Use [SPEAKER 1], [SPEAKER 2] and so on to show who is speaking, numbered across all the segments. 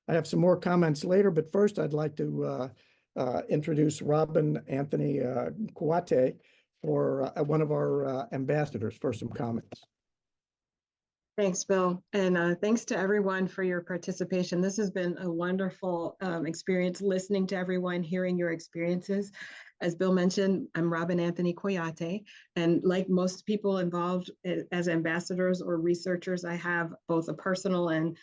[SPEAKER 1] I have some more comments later, but first I'd like to introduce Robin Anthony Kouyate for one of our ambassadors for some comments.
[SPEAKER 2] Thanks, Bill. And thanks to everyone for your participation. This has been a wonderful experience listening to everyone, hearing your experiences. As Bill mentioned, I'm Robin Anthony Kouyate. And like most people involved as ambassadors or researchers, I have both a personal and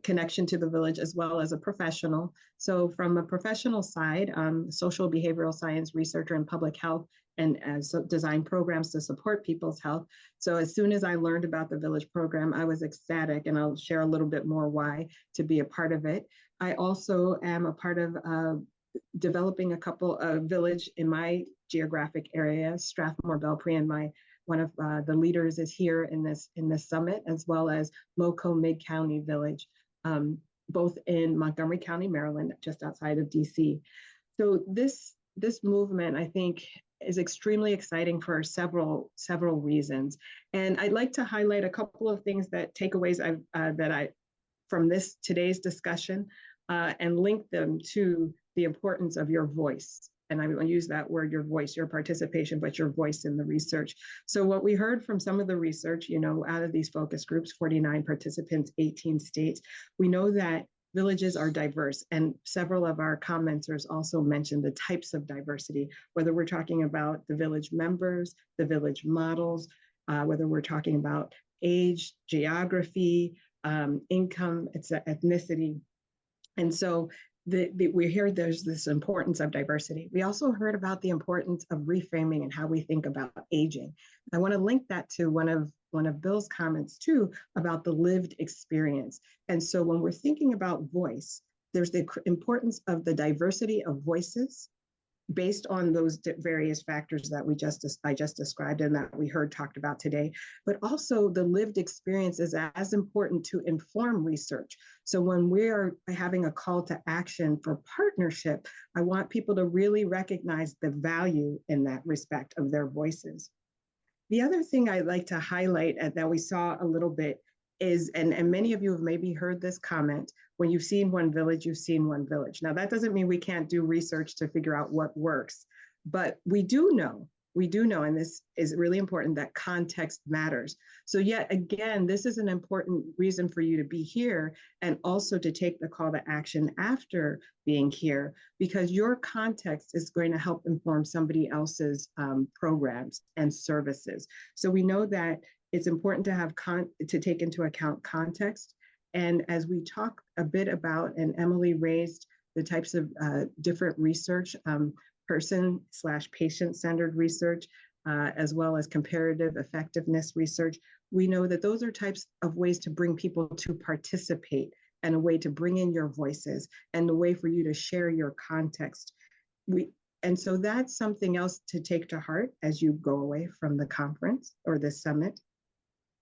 [SPEAKER 2] connection to the village as well as a professional. So from a professional side, social behavioral science researcher in public health and design programs to support people's health. So as soon as I learned about the Village program, I was ecstatic, and I'll share a little bit more why to be a part of it. I also am a part of developing a couple of village in my geographic area, Strathmore Bel, and one of the leaders is here in this summit, as well as MoCo Mid-County Village, both in Montgomery County, Maryland, just outside of DC. So this movement, I think, is extremely exciting for several reasons. And I'd like to highlight a couple of things takeaways from today's discussion and link them to the importance of your voice. And I will use that word, your voice, your participation, but your voice in the research. So what we heard from some of the research, out of these focus groups, 49 participants, 18 states, we know that villages are diverse, and several of our commenters also mentioned the types of diversity, whether we're talking about the village members, the village models, whether we're talking about age, geography, income, ethnicity. And so we heard there's this importance of diversity. We also heard about the importance of reframing and how we think about aging. I want to link that to one of Bill's comments too about the lived experience. And so when we're thinking about voice, there's the importance of the diversity of voices based on those various factors that I just described and that we heard talked about today, but also the lived experience is as important to inform research. So when we are having a call to action for partnership, I want people to really recognize the value in that respect of their voices. The other thing I'd like to highlight that we saw a little bit is, and many of you have maybe heard this comment, when you've seen one village, you've seen one village. Now, that doesn't mean we can't do research to figure out what works, but we do know, and this is really important, that context matters. So yet again, this is an important reason for you to be here and also to take the call to action after being here, because your context is going to help inform somebody else's programs and services. So we know that it's important to have to take into account context. And as we talk a bit about, and Emily raised the types of different research, person/patient-centered research, as well as comparative effectiveness research, we know that those are types of ways to bring people to participate and a way to bring in your voices and a way for you to share your context. And so that's something else to take to heart as you go away from the conference or the summit.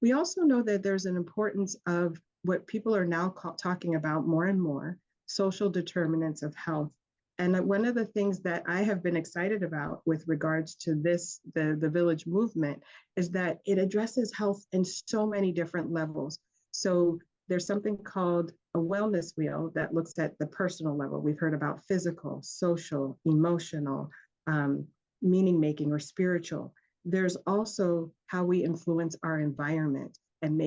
[SPEAKER 2] We also know that there's an importance of what people are now talking about more and more, social determinants of health. And one of the things that I have been excited about with regards to the village movement, is that it addresses health in so many different levels. So there's something called a wellness wheel that looks at the personal level. We've heard about physical, social, emotional, meaning-making, or spiritual. There's also how we influence our environment and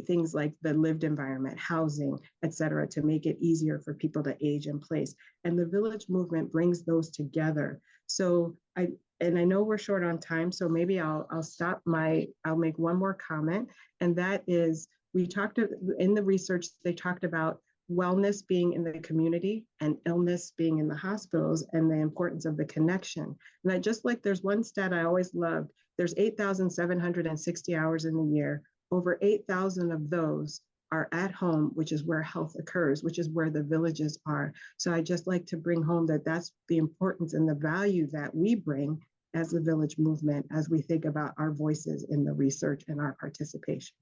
[SPEAKER 2] things like the lived environment, housing, et cetera, to make it easier for people to age in place. And the village movement brings those together. So I know we're short on time, so maybe I'll make one more comment. And that is, in the research, they talked about wellness being in the community and illness being in the hospitals, and the importance of the connection. And there's one stat I always loved, there's 8,760 hours in the year. Over 8,000 of those are at home, which is where health occurs, which is where the villages are. So I just like to bring home that that's the importance and the value that we bring as the village movement as we think about our voices in the research and our participation.